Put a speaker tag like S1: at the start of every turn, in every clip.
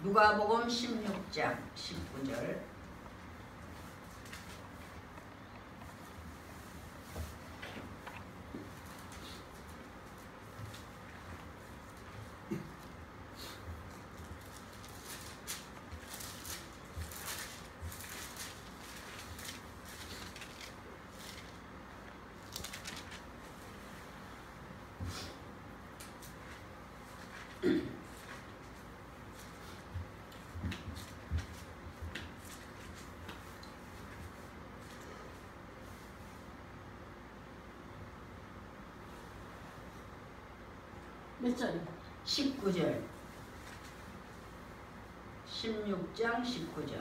S1: 누가복음 16장 19절.
S2: 몇 절이요?
S1: 19절. 16장 19절.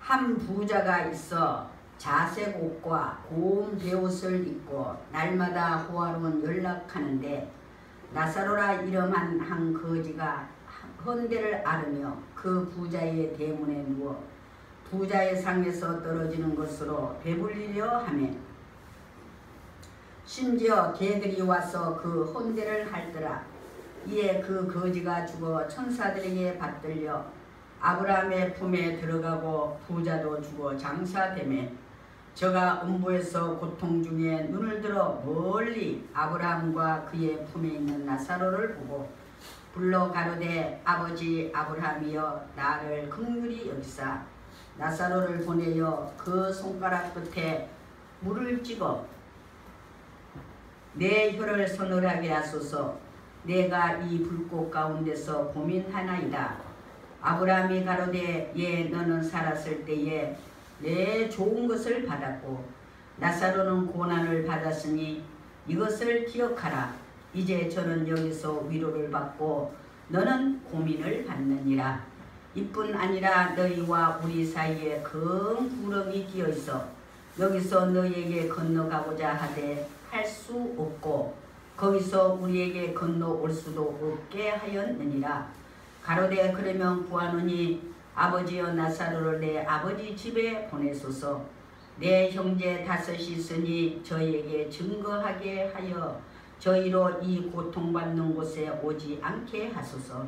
S1: 한 부자가 있어 자색 옷과 고운 베옷을 입고 날마다 호화로운 연락하는데 나사로라 이름한 한 거지가 헌대를 앓으며 그 부자의 대문에 누워 부자의 상에서 떨어지는 것으로 배불리려 하며 심지어 개들이 와서 그 혼대를 핥더라. 이에 그 거지가 죽어 천사들에게 받들려 아브라함의 품에 들어가고 부자도 죽어 장사되매 저가 음부에서 고통 중에 눈을 들어 멀리 아브라함과 그의 품에 있는 나사로를 보고 불러 가로되 아버지 아브라함이여 나를 긍휼히 여기사 나사로를 보내어 그 손가락 끝에 물을 찍어 내 혀를 서늘하게 하소서. 내가 이 불꽃 가운데서 고민하나이다. 아브라함이 가로되 예 너는 살았을 때에 내 좋은 것을 받았고 나사로는 고난을 받았으니 이것을 기억하라. 이제 저는 여기서 위로를 받고 너는 고민을 받느니라. 이뿐 아니라 너희와 우리 사이에 큰 구렁이 끼어 있어 여기서 너희에게 건너가고자 하되 할 수 없고 거기서 우리에게 건너올 수도 없게 하였느니라. 가로되 그러면 구하노니 아버지여 나사로를 내 아버지 집에 보내소서. 내 형제 다섯이 있으니 저희에게 증거하게 하여 저희로 이 고통받는 곳에 오지 않게 하소서.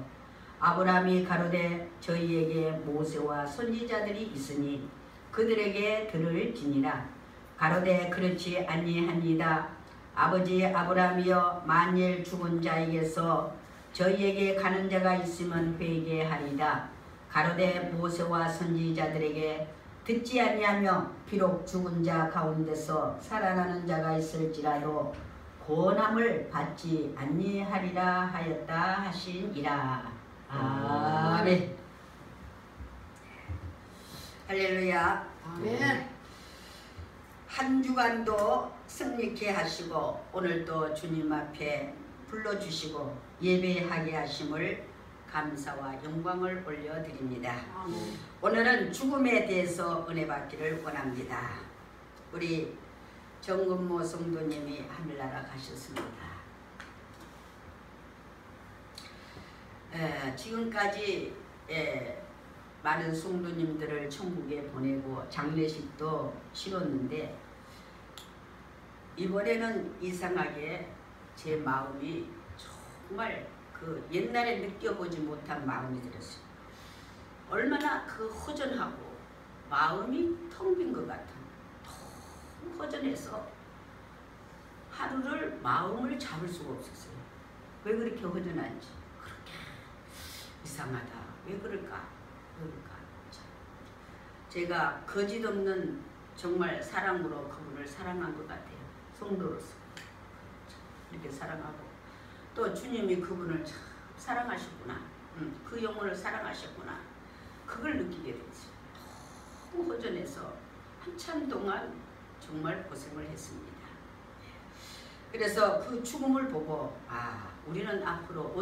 S1: 아브라함이 가로되 저희에게 모세와 선지자들이 있으니 그들에게 들을지니라. 가로되 그렇지 아니하니이다. 아버지 아브라함이여 만일 죽은 자에게서 저희에게 가는 자가 있으면 회개하리이다. 가로되 모세와 선지자들에게 듣지 아니하며 비록 죽은 자 가운데서 살아나는 자가 있을지라도 권함을 받지 아니하리라 하였다 하시니라. 아멘. 할렐루야.
S2: 아멘.
S1: 한 주간도 승리케 하시고 오늘도 주님 앞에 불러주시고 예배하게 하심을 감사와 영광을 올려드립니다.
S2: 아멘.
S1: 오늘은 죽음에 대해서 은혜 받기를 원합니다. 우리 정근모 성도님이 하늘나라 가셨습니다. 지금까지 많은 성도님들을 천국에 보내고 장례식도 치렀는데 이번에는 이상하게 제 마음이 정말 그 옛날에 느껴보지 못한 마음이 들었어요. 얼마나 그 허전하고 마음이 텅 빈 것 같은, 너무 허전해서 하루를 마음을 잡을 수가 없었어요. 왜 그렇게 허전한지, 그렇게 이상하다, 왜 그럴까? 제가 거짓없는 정말 사랑으로 그분을 사랑한 것 같아요. 성도로서 이렇게 사랑하고 또 주님이 그분을 참 사랑하셨구나, 그 영혼을 사랑하셨구나, 그걸 느끼게 됐어요. 너무 허전해서 한참 동안 정말 고생을 했습니다. 그래서 그 죽음을 보고 우리는 앞으로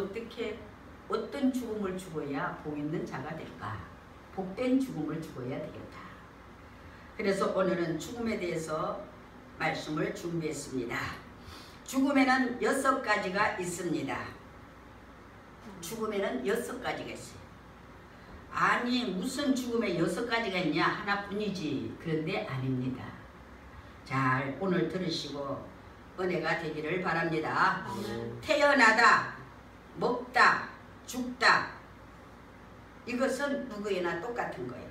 S1: 어떤 죽음을 죽어야 복 있는 자가 될까? 복된 죽음을 죽어야 되겠다. 그래서 오늘은 죽음에 대해서 말씀을 준비했습니다. 죽음에는 6가지가 있습니다. 죽음에는 6가지가 있어요. 아니 무슨 죽음에 6가지가 있냐? 하나뿐이지. 그런데 아닙니다. 잘 오늘 들으시고 은혜가 되기를 바랍니다. 태어나다, 먹다, 죽다, 이것은 누구에나 똑같은 거예요.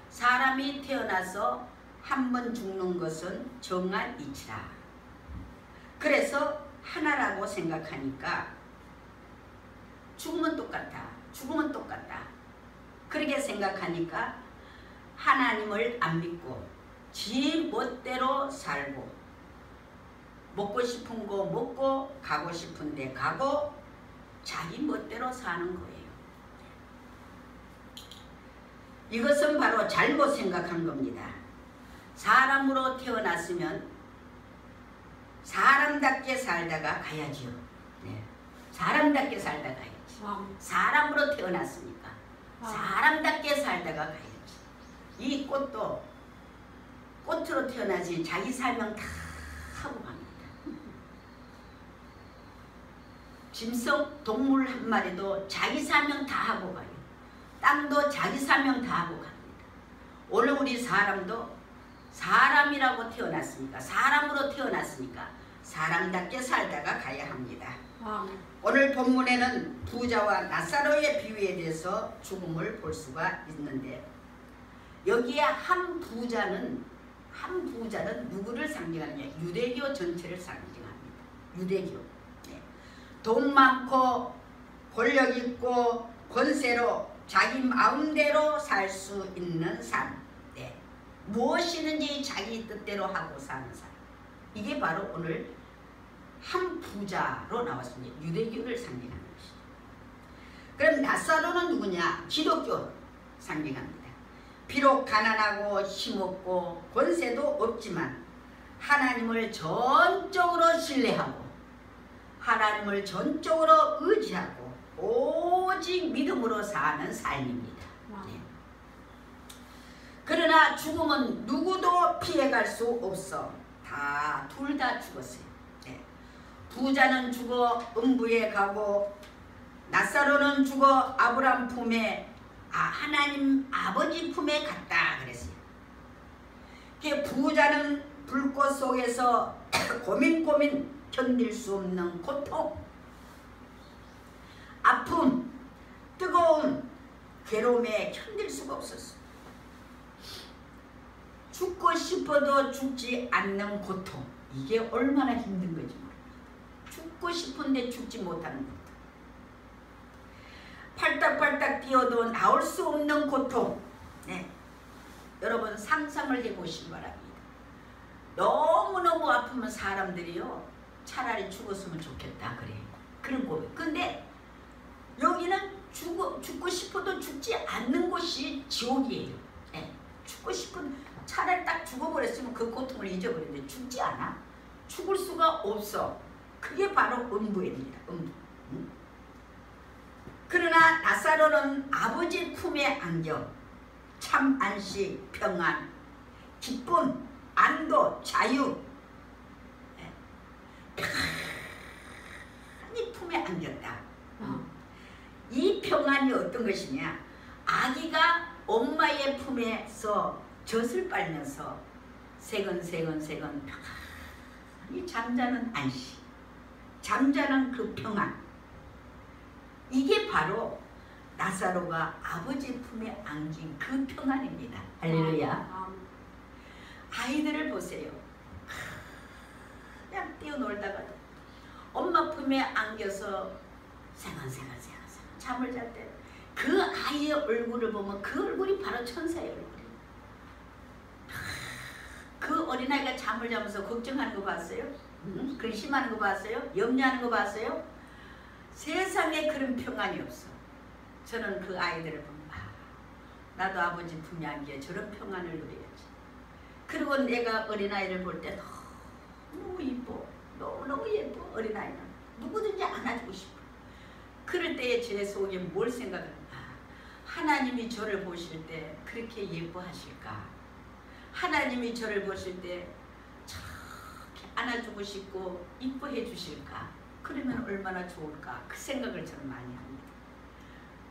S1: 사람이 태어나서 한 번 죽는 것은 정한 이치라. 그래서 하나라고 생각하니까 죽으면 똑같다, 죽으면 똑같다, 그렇게 생각하니까 하나님을 안 믿고 지 멋대로 살고, 먹고 싶은 거 먹고 가고 싶은 데 가고 자기 멋대로 사는 거예요. 이것은 바로 잘못 생각한 겁니다. 사람으로 태어났으면 사람답게 살다가 가야지요. 네. 사람답게 살다가 가야지. 사람으로 태어났으니까 사람답게 살다가 가야지. 이 꽃도 꽃으로 태어나지 자기 사명 다 하고 갑니다. 짐승 동물 한 마리도 자기 사명 다 하고 가요. 땅도 자기 사명 다 하고 갑니다. 오늘 우리 사람도 사람이라고 태어났으니까, 사람으로 태어났으니까 사람답게 살다가 가야 합니다. 오늘 본문에는 부자와 나사로의 비유에 대해서 죽음을 볼 수가 있는데, 여기에 한 부자는 누구를 상징하느냐? 유대교 전체를 상징합니다. 유대교. 네. 돈 많고 권력 있고 권세로 자기 마음대로 살 수 있는 삶. 네. 무엇이든지 자기 뜻대로 하고 사는 사람. 이게 바로 오늘 한 부자로 나왔습니다. 유대교를 상징하는 것이죠. 그럼 나사로는 누구냐? 기독교 상징합니다. 비록 가난하고 힘없고 권세도 없지만 하나님을 전적으로 신뢰하고 하나님을 전적으로 의지하고 오직 믿음으로 사는 삶입니다. 네. 그러나 죽음은 누구도 피해갈 수 없어. 둘 다 죽었어요. 네. 부자는 죽어 음부에 가고 나사로는 죽어 아브람 품에 하나님 아버지 품에 갔다 그랬어요. 부자는 불꽃 속에서 고민 견딜 수 없는 고통, 아픔, 뜨거움, 괴로움에 견딜 수가 없었어. 죽고 싶어도 죽지 않는 고통, 이게 얼마나 힘든 건지 모릅니다. 죽고 싶은데 죽지 못하는 고통, 팔딱팔딱 뛰어도 나올 수 없는 고통. 네. 여러분 상상을 해보시기 바랍니다. 너무너무 아프면 사람들이요 차라리 죽었으면 좋겠다 그래요. 그런 고백. 근데 여기는 죽고 싶어도 죽지 않는 곳이 지옥이에요. 네. 죽고 싶은, 차라리 딱 죽어버렸으면 그 고통을 잊어버리는데 죽지 않아. 죽을 수가 없어. 그게 바로 음부입니다. 음부. 그러나 나사로는 아버지 품에 안겨 참 안식, 평안, 기쁨, 안도, 자유, 편안히 품에 안겼다. 이 평안이 어떤 것이냐? 아기가 엄마의 품에서 젖을 빨면서 세근세근 편안히 잠자는 안식, 잠자는 그 평안, 이게 바로 나사로가 아버지 품에 안긴 그 평안입니다. 할렐루야. 아이들을 보세요. 그냥 뛰어놀다가 엄마 품에 안겨서 세근세근 잠을 잘 때 그 아이의 얼굴을 보면 그 얼굴이 바로 천사의 얼굴이에요. 그 어린아이가 잠을 자면서 걱정하는 거 봤어요? 근심하는 거 봤어요? 염려하는 거 봤어요? 세상에 그런 평안이 없어. 저는 그 아이들을 보면 나도 아버지 품에 안겨 저런 평안을 누려야지. 그리고 내가 어린아이를 볼 때 너무 이뻐, 너무너무 예뻐. 어린아이는 누구든지 안아주고 싶어. 그럴 때에 제 속에 뭘 생각하나? 하나님이 저를 보실 때 그렇게 예뻐하실까? 하나님이 저를 보실 때 저렇게 안아주고 싶고 이뻐해 주실까? 그러면 얼마나 좋을까? 그 생각을 저는 많이 합니다.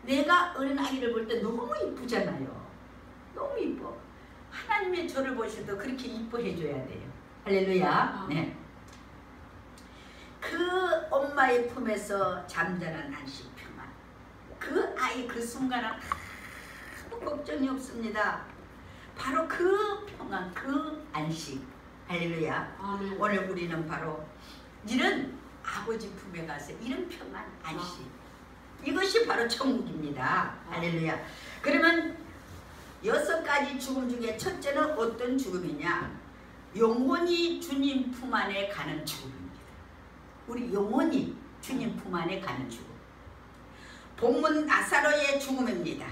S1: 내가 어린아이를 볼 때 너무 이쁘잖아요. 너무 이뻐. 하나님이 저를 보실 때 그렇게 이뻐해 줘야 돼요. 할렐루야. 네. 그 엄마의 품에서 잠자는 안식 평안. 그 아이 그 순간은 아무 걱정이 없습니다. 바로 그 평안, 그 안식. 할렐루야.
S2: 아멘.
S1: 오늘 우리는 바로 이런 아버지 품에 가서 이런 평안, 안식. 이것이 바로 천국입니다. 할렐루야. 그러면 6가지 죽음 중에 첫째는 어떤 죽음이냐? 영원히 주님 품 안에 가는 죽음입니다. 우리 영원히 주님 품 안에 가는 죽음. 본문 나사로의 죽음입니다.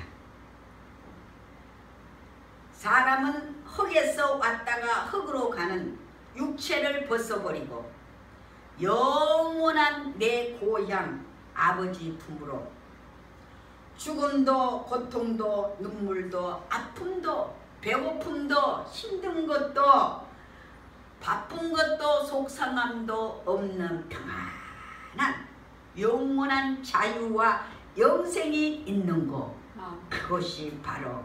S1: 사람은 흙에서 왔다가 흙으로 가는 육체를 벗어버리고 영원한 내 고향 아버지 품으로 죽음도 고통도 눈물도 아픔도 배고픔도 힘든 것도 바쁜 것도 속상함도 없는 평안한 영원한 자유와 영생이 있는 곳, 그것이 바로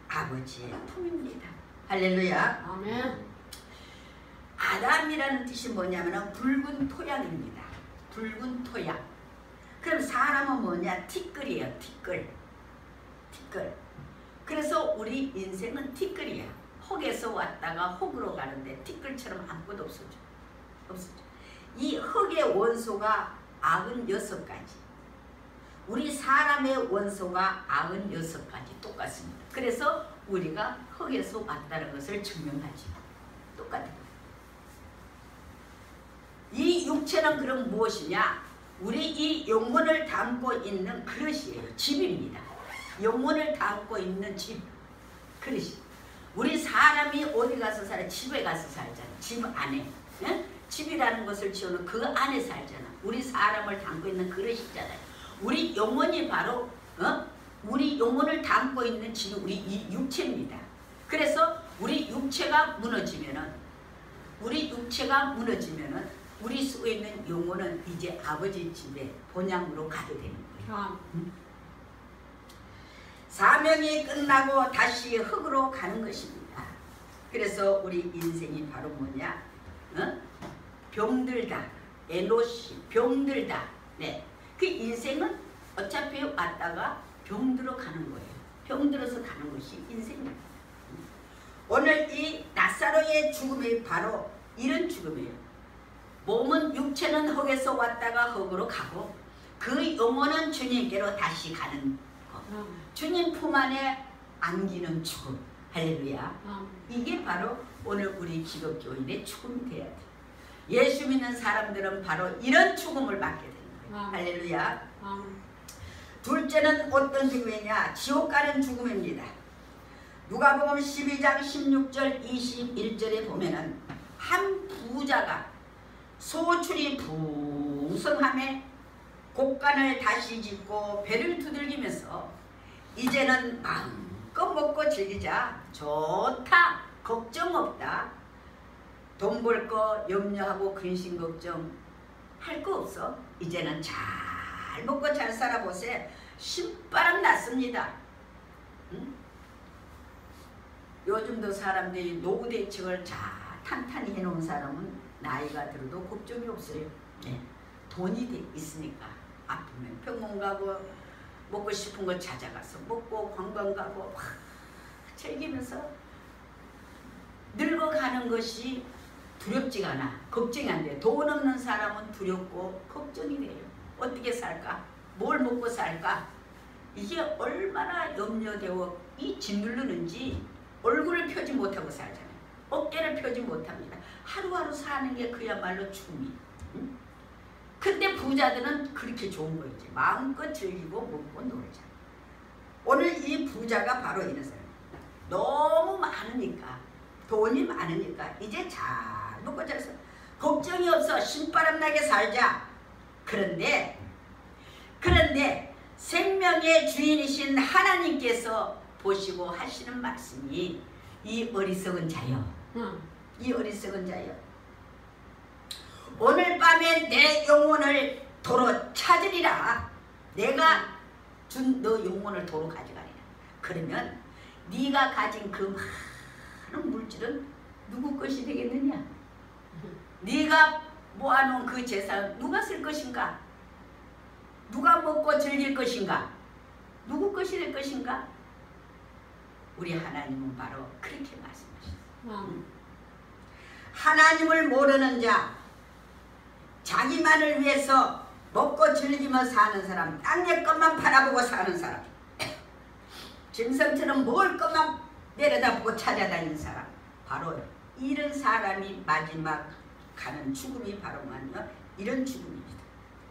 S1: 아버지의 품입니다. 할렐루야.
S2: 아멘.
S1: 아담이라는 뜻이 뭐냐면 붉은 토양입니다. 붉은 토양. 그럼 사람은 뭐냐? 티끌이에요. 티끌. 티끌. 그래서 우리 인생은 티끌이야. 흙에서 왔다가 흙으로 가는데 티끌처럼 아무것도 없어져. 없어져. 이 흙의 원소가 96가지. 우리 사람의 원소가 96가지 똑같습니다. 그래서 우리가 흙에서 왔다는 것을 증명하지. 똑같아요. 이 육체는 그럼 무엇이냐? 우리 이 영혼을 담고 있는 그릇이에요. 집입니다. 영혼을 담고 있는 집. 그릇이. 우리 사람이 어디 가서 살아? 집에 가서 살잖아. 집 안에. 예? 집이라는 것을 지어놓은 그 안에 살잖아. 우리 사람을 담고 있는 그릇이잖아요. 우리 영혼이 바로 우리 영혼을 담고 있는 집이 우리 이 육체입니다. 그래서 우리 육체가 무너지면은 우리 속에 있는 영혼은 이제 아버지 집에 본향으로 가게 되는 거예요. 사명이 끝나고 다시 흙으로 가는 것입니다. 그래서 우리 인생이 바로 뭐냐? 병들다. 에노시 병들다. 네. 그 인생은 어차피 왔다가 병들어 가는 거예요. 병들어서 가는 것이 인생입니다. 오늘 이 나사로의 죽음이 바로 이런 죽음이에요. 몸은 육체는 흙에서 왔다가 흙으로 가고 그 영혼은 주님께로 다시 가는 것. 주님 품 안에 안기는 죽음. 할렐루야. 이게 바로 오늘 우리 기독교인의 죽음이 돼야 돼. 예수 믿는 사람들은 바로 이런 죽음을 받게 되는 거예요. 할렐루야. 둘째는 어떤 죽음이냐? 지옥 가는 죽음입니다. 누가복음 12장 16절 21절에 보면은 한 부자가 소출이 풍성함에 곡간을 다시 짓고 배를 두들기면서 이제는 마음껏 먹고 즐기자. 좋다. 걱정 없다. 돈 벌 거 염려하고 근심 걱정 할 거 없어. 이제는 잘 먹고 잘 살아보세. 신바람 났습니다. 응? 요즘도 사람들이 노후 대책을 잘 탄탄히 해놓은 사람은 나이가 들어도 걱정이 없어요. 네. 돈이 있으니까 아프면 병원 가고 먹고 싶은 거 찾아가서 먹고 관광 가고 막 즐기면서 늙어가는 것이 두렵지가 않아. 걱정이 안 돼. 돈 없는 사람은 두렵고 걱정이 돼요. 어떻게 살까? 뭘 먹고 살까? 이게 얼마나 염려되고 이 짓누르는지 얼굴을 펴지 못하고 살잖아요. 어깨를 펴지 못합니다. 하루하루 사는 게 그야말로 죽음이. 응? 근데 부자들은 그렇게 좋은 거지. 마음껏 즐기고 먹고 놀자. 오늘 이 부자가 바로 이런 사람. 너무 많으니까, 돈이 많으니까 이제 잘 먹고 잘 살아. 걱정이 없어. 신바람 나게 살자. 그런데 생명의 주인이신 하나님께서 보시고 하시는 말씀이 이 어리석은 자여. 이 어리석은 자여. 오늘 밤에 내 영혼을 도로 찾으리라. 내가 준 너 영혼을 도로 가져가리라. 그러면 네가 가진 그 많은 물질은 누구 것이 되겠느냐? 네가 모아놓은 그 재산 누가 쓸 것인가? 누가 먹고 즐길 것인가? 누구 것이 될 것인가? 우리 하나님은 바로 그렇게 말씀하셨어요. 하나님을 모르는 자, 자기만을 위해서 먹고 즐기며 사는 사람, 땅의 것만 바라보고 사는 사람, 짐승처럼 먹을 것만 내려다보고 찾아다니는 사람, 바로 이런 사람이 마지막 가는 죽음이 바로 뭐냐? 이런 죽음입니다.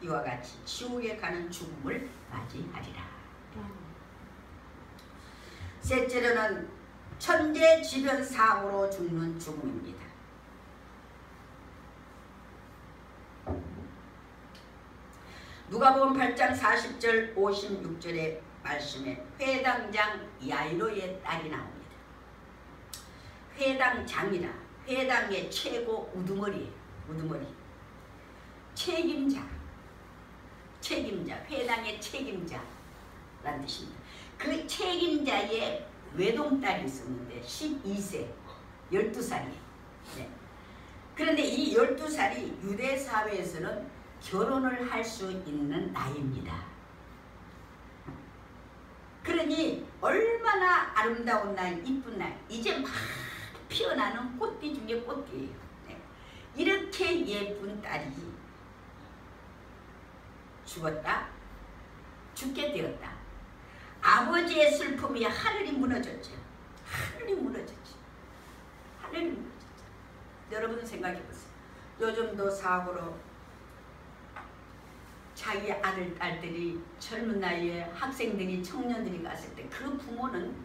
S1: 이와 같이 지옥에 가는 죽음을 맞이하리라. 셋째로는 천재지변 사고로 죽는 죽음입니다. 누가복음 8장 40절 56절의 말씀에 회당장 야이로의 딸이 나옵니다. 회당장이라 회당의 최고 우두머리예요. 우두머리. 책임자, 회당의 책임자라는 뜻입니다. 그 책임자의 외동딸이 있었는데 12세, 12살이에요. 네. 그런데 이 12살이 유대 사회에서는 결혼을 할 수 있는 나이입니다. 그러니 얼마나 아름다운 나이, 이쁜 나이, 이제 막 피어나는 꽃띠 중에 꽃띠예요. 네. 이렇게 예쁜 딸이 죽게 되었다. 아버지의 슬픔이 하늘이 무너졌죠. 하늘이 무너졌죠. 여러분 생각해 보세요. 요즘도 사고로 자기 아들, 딸들이 젊은 나이에 학생들이, 청년들이 갔을 때 그 부모는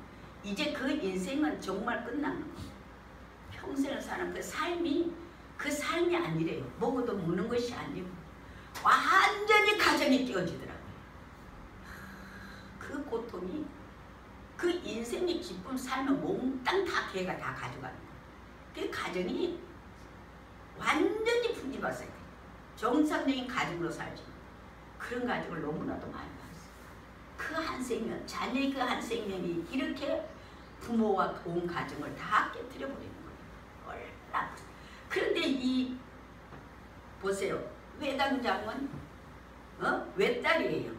S1: 이제 그 인생은 정말 끝나는 거예요. 평생을 사는 그 삶이 아니래요. 먹어도 먹는 것이 아니고 완전히 가정이 깨어지더라고요. 그 고통이, 그 인생의 기쁨, 삶을 몽땅 다 걔가 다 가져가는 거예요. 그 가정이 완전히 풍지박산이 돼요. 정상적인 가정으로 살지. 그런 가정을 너무나도 많이 봤어요. 그 한 생명, 자녀의 그 한 생명이 이렇게 부모와 온 가정을 다 깨뜨려 버리는 거예요. 얼마나. 그런데 보세요. 회당장은 외딸이에요.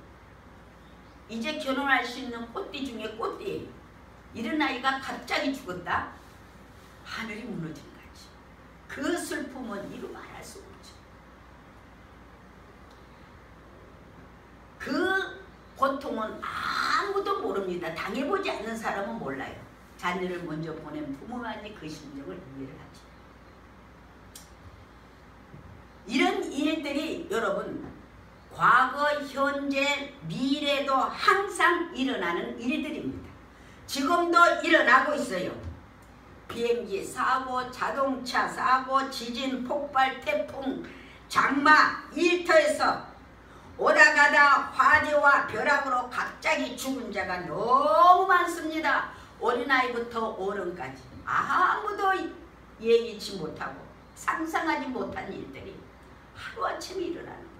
S1: 이제 결혼할 수 있는 꽃띠 중에 꽃띠예요. 이런 아이가 갑자기 죽었다? 하늘이 무너진 거지. 그 슬픔은 이루 말할 수 없죠. 그 고통은 아무도 모릅니다. 당해보지 않는 사람은 몰라요. 자녀를 먼저 보낸 부모만이 그 심정을 이해를 하죠. 이런 일들이 여러분 과거, 현재, 미래도 항상 일어나는 일들입니다. 지금도 일어나고 있어요. 비행기 사고, 자동차 사고, 지진, 폭발, 태풍, 장마, 일터에서 오다 가다 화재와 벼락으로 갑자기 죽은 자가 너무 많습니다. 어린아이부터 어른까지 아무도 예기치 못하고 상상하지 못한 일들이 하루아침에 일어나는 거예요.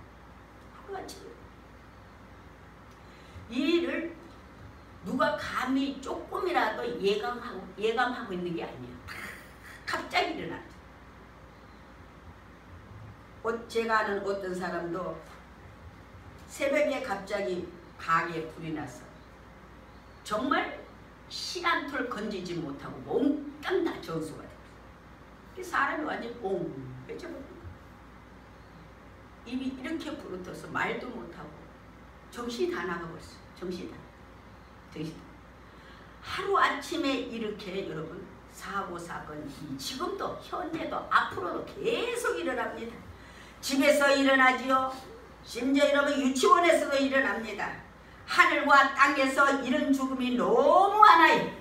S1: 하루아침에. 이 일을 누가 감히 조금이라도 예감하고 있는 게 아니에요. 갑자기 일어나죠. 제가 아는 어떤 사람도 새벽에 갑자기 가게에 불이 나서 정말 시간톨 건지지 못하고 몽땅 다 전수가 됐어요. 사람이 완전히 옹해져버린 거예요. 입이 이렇게 부르터서 말도 못하고 정신이 다 나가버렸어요. 정신이 다. 하루아침에 이렇게 여러분 사고, 사건이 지금도 현재도 앞으로도 계속 일어납니다. 집에서 일어나지요. 심지어 여러분 유치원에서도 일어납니다. 하늘과 땅에서 이런 죽음이 너무 많아요.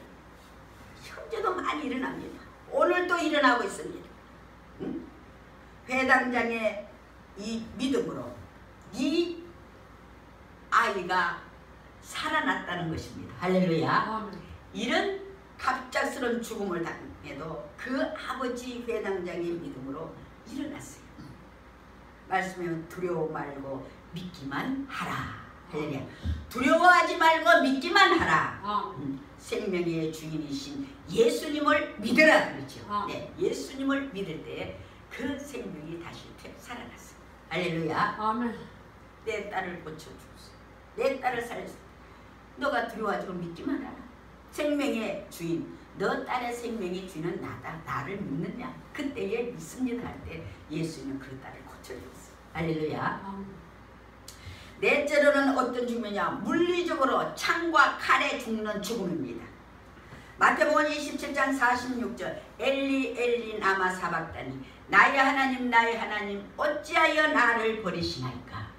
S1: 현재도 많이 일어납니다. 오늘도 일어나고 있습니다. 응? 회당장의 이 믿음으로 이 아이가 살아났다는 것입니다. 할렐루야. 이런 갑작스러운 죽음을 당해도 그 아버지 회당장의 믿음으로 일어났어요. 말씀에 두려워 말고 믿기만 하라. 할렐루야. 두려워하지 말고 믿기만 하라. 생명의 주인이신 예수님을 믿으라 그러죠. 네, 예수님을 믿을 때 그 생명이 다시 살아났어. 할렐루야.
S2: 아멘.
S1: 내 딸을 고쳐주소. 내 딸을 살려서 너가 두려워하지고 믿지 마라. 생명의 주인, 너 딸의 생명의 주인은 나다. 나를 믿느냐? 그때에 믿습니다 할 때 예수님은 그 딸을 고쳐주었어. 할렐루야.
S2: 아멘.
S1: 넷째로는 어떤 죽음이냐? 물리적으로 창과 칼에 죽는 죽음입니다. 마태복음 27장 46절 엘리 엘리 나마 사박다니 나의 하나님 어찌하여 나를 버리시나이까.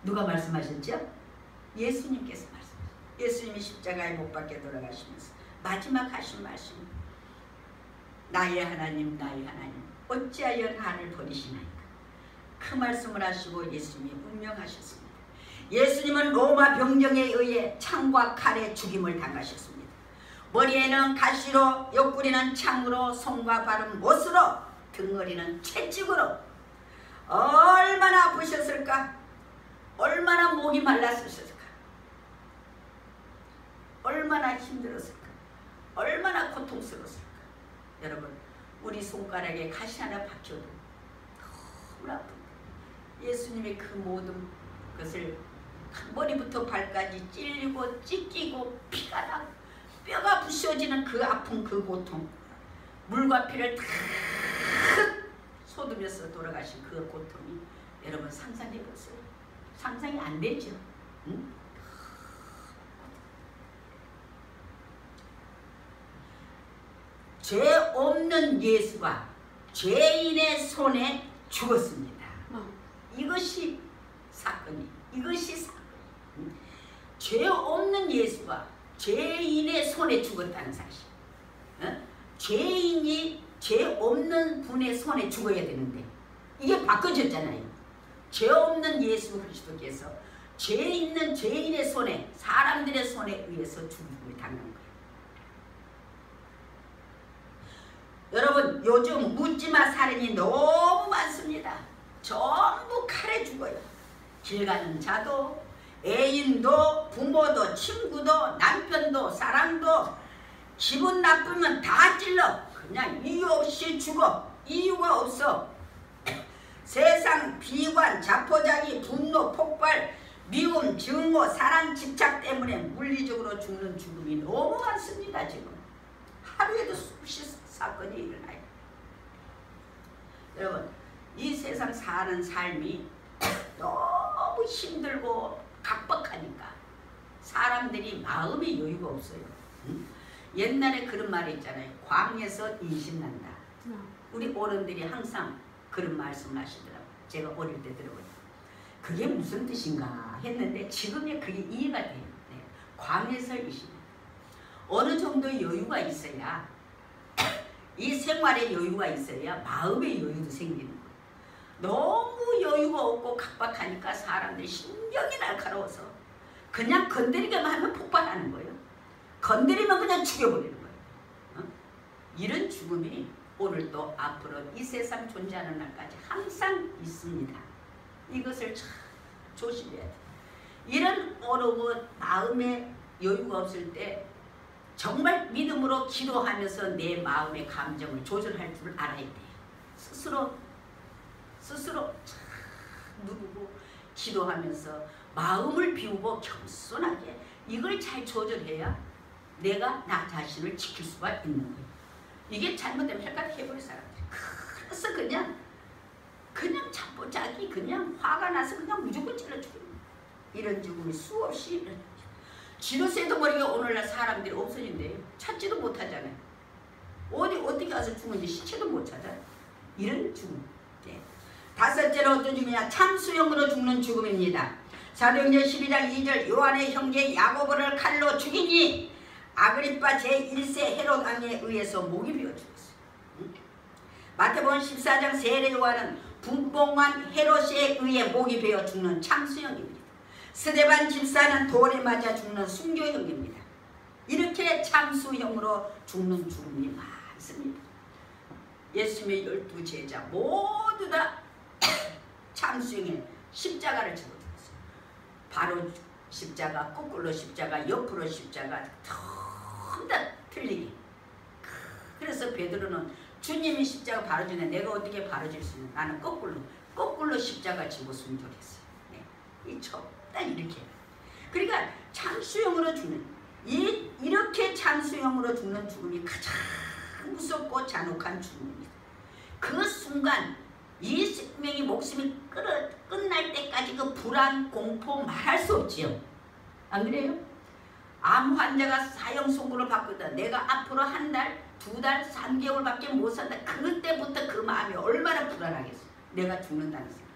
S1: 누가 말씀하셨죠? 예수님께서 말씀하셨죠. 예수님이 십자가에 못 박혀 돌아가시면서 마지막 하신 말씀, 나의 하나님 어찌하여 나를 버리시나이까. 그 말씀을 하시고 예수님이 운명하셨습니다. 예수님은 로마 병정에 의해 창과 칼에 죽임을 당하셨습니다. 머리에는 가시로, 옆구리는 창으로, 손과 발은 못으로, 등허리는 채찍으로. 얼마나 아프셨을까? 얼마나 목이 말랐었을까? 얼마나 힘들었을까? 얼마나 고통스러웠을까? 여러분, 우리 손가락에 가시 하나 박혀도 너무 아픕니다. 예수님의 그 모든 것을 머리부터 발까지 찔리고 찢기고 피가 나고 뼈가 부셔지는 그 아픔, 그 고통, 물과 피를 다 쏟으면서 돌아가신 그 고통이 여러분 상상해 보세요. 상상이 안 되죠? 응? 죄 없는 예수가 죄인의 손에 죽었습니다. 이것이 사건이, 이것이 사건. 죄 없는 예수가 죄인의 손에 죽었다는 사실. 죄인이 죄 없는 분의 손에 죽어야 되는데 이게 바꿔졌잖아요. 죄 없는 예수 그리스도께서 죄 있는 죄인의 손에, 사람들의 손에 의해서 죽음을 당한 거예요. 여러분, 요즘 묻지마 살인이 너무 많습니다. 전부 칼에 죽어요. 길 가는 자도, 애인도, 부모도, 친구도, 남편도, 사랑도 기분 나쁘면 다 찔러. 그냥 이유 없이 죽어. 이유가 없어. 세상 비관, 자포자기, 분노, 폭발, 미움, 증오, 사랑, 집착 때문에 물리적으로 죽는 죽음이 너무 많습니다. 지금 하루에도 수십 사건이 일어나요. 여러분, 이 세상 사는 삶이 너무 힘들고 각박하니까 사람들이 마음의 여유가 없어요. 옛날에 그런 말이 있잖아요. 광에서 인신난다. 우리 어른들이 항상 그런 말씀을 하시더라고요. 제가 어릴 때 들어보니까 그게 무슨 뜻인가 했는데 지금에 그게 이해가 돼요. 네. 광에서 인신. 어느 정도 여유가 있어야 이 생활에 여유가 있어야 마음의 여유도 생기는 거예요. 너무 여유가 없고 각박하니까 사람들이 신경이 날카로워서 그냥 건드리기만 하면 폭발하는 거예요. 건드리면 그냥 죽여버리는 거예요. 이런 죽음이 오늘도 앞으로 이 세상 존재하는 날까지 항상 있습니다. 이것을 참 조심해야 돼요. 이런 어려워 마음에 여유가 없을 때 정말 믿음으로 기도하면서 내 마음의 감정을 조절할 줄 알아야 돼요. 스스로 참 누르고 기도하면서 마음을 비우고 겸손하게 이걸 잘 조절해야 내가 나 자신을 지킬 수가 있는 거예요. 이게 잘못되면 헷갈려버린 사람들이. 그래서 그냥 자포자기 그냥 화가 나서 그냥 무조건 찔러주고 이런 죽음이 수없이 일어납니다. 지도새도 모르게 오늘날 사람들이 없어진대요. 찾지도 못하잖아요. 어떻게 가서 죽은지 시체도 못 찾아요. 이런 죽음. 네. 다섯째로 어떤 죽음이냐? 참수형으로 죽는 죽음입니다. 사도행전 12장 2절 요한의 형제 야고보를 칼로 죽이니 아그리파 제1세 헤롯 왕에 의해서 목이 베어 죽었어요. 마태복음 14장 세례 요한은 분봉한 헤롯에 의해 목이 베어 죽는 참수형입니다. 스데반 집사는 돌에 맞아 죽는 순교형입니다. 이렇게 참수형으로 죽는 죽음이 많습니다. 예수님의 12제자 모두 다 참수형에 십자가를 지고 죽었어요. 바로 십자가, 거꾸로 십자가, 옆으로 십자가 다 틀리게. 그래서 베드로는 주님이 십자가 바로지네. 내가 어떻게 바로질 수 있는? 나는 거꾸로 십자가 지고으면 좋겠어요. 네. 이 딱 이렇게. 그러니까 참수형으로 죽는, 이렇게 참수형으로 죽는 죽음이 가장 무섭고 잔혹한 죽음입니다. 그 순간 이 생명이 목숨이 끝날 때까지 그 불안, 공포 말할 수 없지요. 안 그래요? 암 환자가 사형 선고를 받거든. 내가 앞으로 한 달, 2달, 3개월밖에 못 산다. 그때부터 그 마음이 얼마나 불안하겠어. 내가 죽는다는 생각.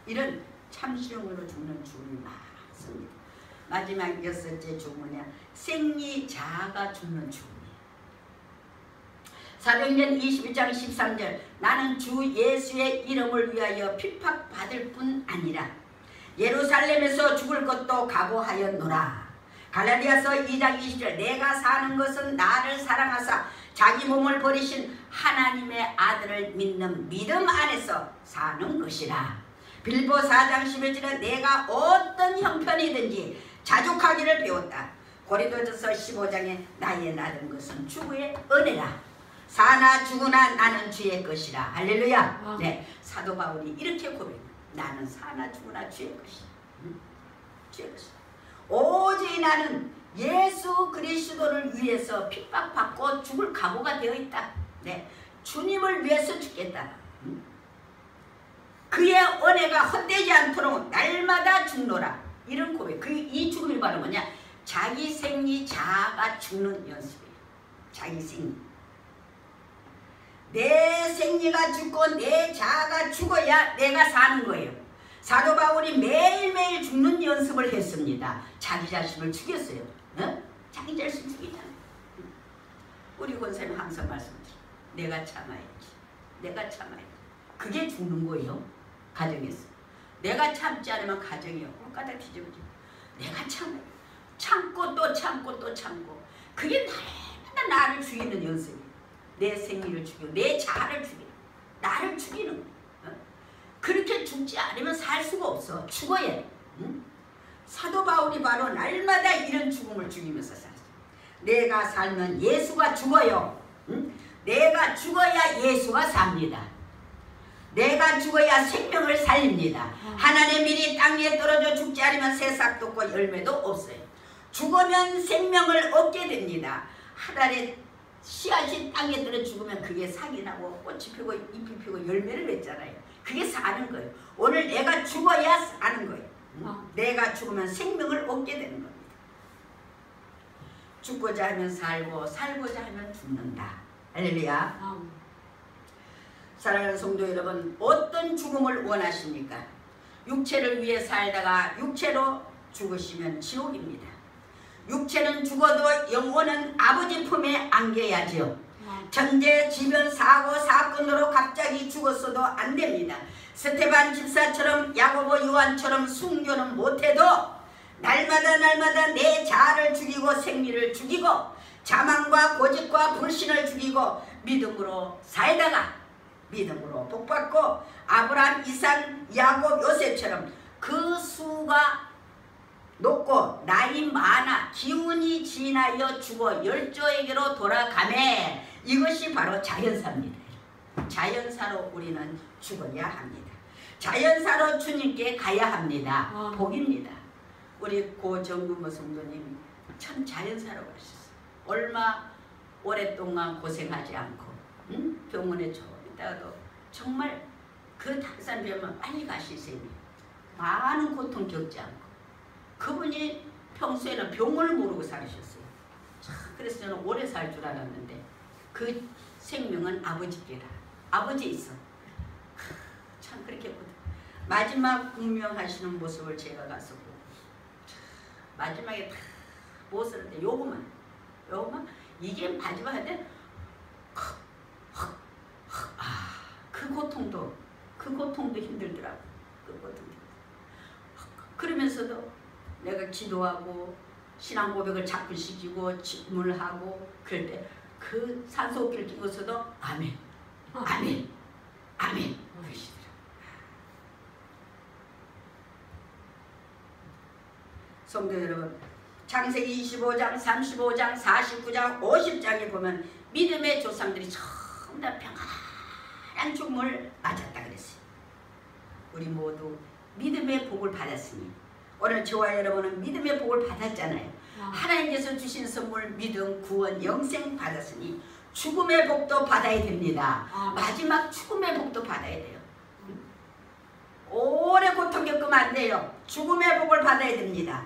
S1: 이런 참수형으로 죽는 죽음이 많습니다. 마지막 6째 죽음이냐, 생리자아가 죽는 죽음이에요. 사도행전 21장 13절, 나는 주 예수의 이름을 위하여 핍박받을 뿐 아니라 예루살렘에서 죽을 것도 각오하였노라. 갈라디아서 2장 20절, 내가 사는 것은 나를 사랑하사 자기 몸을 버리신 하나님의 아들을 믿는 믿음 안에서 사는 것이라. 빌보 4장 11절은 내가 어떤 형편이든지 자족하기를 배웠다. 고린도전서 15장에 나의 나는 것은 주의 은혜라. 사나 죽으나 나는 주의 것이라. 할렐루야. 네, 사도 바울이 이렇게 고백합니다. 나는 사나 죽으나 주의 것이다. 주의 것이다. 오직 나는 예수 그리스도를 위해서 핍박받고 죽을 각오가 되어 있다. 네, 주님을 위해서 죽겠다. 그의 은혜가 헛되지 않도록 날마다 죽노라. 이런 고백. 이 죽음이 바로 뭐냐? 자기 생리 자아가 죽는 연습이에요. 자기 생리. 내 생리가 죽고 내 자아가 죽어야 내가 사는 거예요. 사도 바울이 매일매일 죽는 연습을 했습니다. 자기 자신을 죽였어요. 어? 자기 자신 죽이잖아요. 우리 권사님 항상 말씀드려요. 내가 참아야지. 내가 참아야지. 그게 죽는 거예요. 가정에서. 내가 참지 않으면 가정이 꼴까닥 뒤집어져. 내가 참아요. 참고 또 참고 또 참고. 그게 날마다 나를 죽이는 연습이에요. 내 생리를 죽이고 내 자아를 죽이고 나를 죽이는 거예요. 어? 그렇게 죽지 않으면 살 수가 없어. 죽어야 돼. 응? 사도 바울이 바로 날마다 이런 죽음을 죽이면서 살았어요. 내가 살면 예수가 죽어요. 응? 내가 죽어야 예수가 삽니다. 내가 죽어야 생명을 살립니다. 하나님의 밀이 땅에 떨어져 죽지 않으면 새싹도 없고 열매도 없어요. 죽으면 생명을 얻게 됩니다. 하늘에 씨앗이 땅에 떨어 죽으면 그게 싹이 나고 꽃이 피고 잎이 피고 열매를 맺잖아요. 그게 사는 거예요. 오늘 내가 죽어야 사는 거예요. 내가 죽으면 생명을 얻게 되는 겁니다. 죽고자 하면 살고 살고자 하면 죽는다. 할렐루야. 사랑하는 성도 여러분, 어떤 죽음을 원하십니까? 육체를 위해 살다가 육체로 죽으시면 지옥입니다. 육체는 죽어도 영혼은 아버지 품에 안겨야지요. 전쟁, 질병, 사고, 사건으로 갑자기 죽었어도 안 됩니다. 스테반 집사처럼 야고보 요한처럼 순교는 못해도 날마다 내 자아를 죽이고 생리를 죽이고 자만과 고집과 불신을 죽이고 믿음으로 살다가 믿음으로 복받고 아브라함, 이삭, 야곱, 요셉처럼 그 수가 높고 나이 많아 기운이 지나여 죽어 열조에게로 돌아가매. 이것이 바로 자연사입니다. 자연사로 우리는 죽어야 합니다. 자연사로 주님께 가야 합니다. 복입니다. 우리 고정근모 성도님 참 자연사로 가셨어요. 얼마 오랫동안 고생하지 않고 병원에 있다가도 정말 그 당산 병원 빨리 가시세요. 많은 고통 겪지 않고. 그분이 평소에는 병을 모르고 살으셨어요. 그래서 저는 오래 살 줄 알았는데 그 생명은 아버지께라. 아버지 있어. 참 그렇게 했거든. 마지막 운명하시는 모습을 제가 가서 보고 마지막에 다 무엇을 때 요거만 이게 마지막 할 때 그 고통도 힘들더라고. 그 고통도. 그러면서도 내가 기도하고 신앙 고백을 자꾸 시키고 질문을 하고 그럴 때 그 산소호흡기를 끼고서도 아멘 그러시더라고요. 성도 여러분, 창세기 25장, 35장, 49장, 50장에 보면 믿음의 조상들이 다 평안한 죽음을 맞았다 그랬어요. 우리 모두 믿음의 복을 받았으니 오늘 저와 여러분은 믿음의 복을 받았잖아요. 하나님께서 주신 선물 믿음, 구원, 영생 받았으니 죽음의 복도 받아야 됩니다. 마지막 죽음의 복도 받아야 돼요. 오래 고통 겪으면 안 돼요. 죽음의 복을 받아야 됩니다.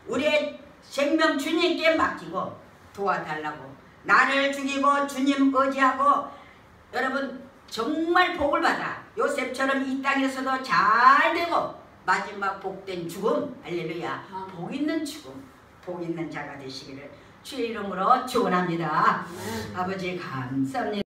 S1: 우리의 생명 주님께 맡기고 도와달라고 나를 죽이고 주님 의지하고 여러분 정말 복을 받아 요셉처럼 이 땅에서도 잘 되고 마지막 복된 죽음 할렐루야 복 있는 죽음 복 있는 자가 되시기를 주의 이름으로 축원합니다. 아버지 감사합니다.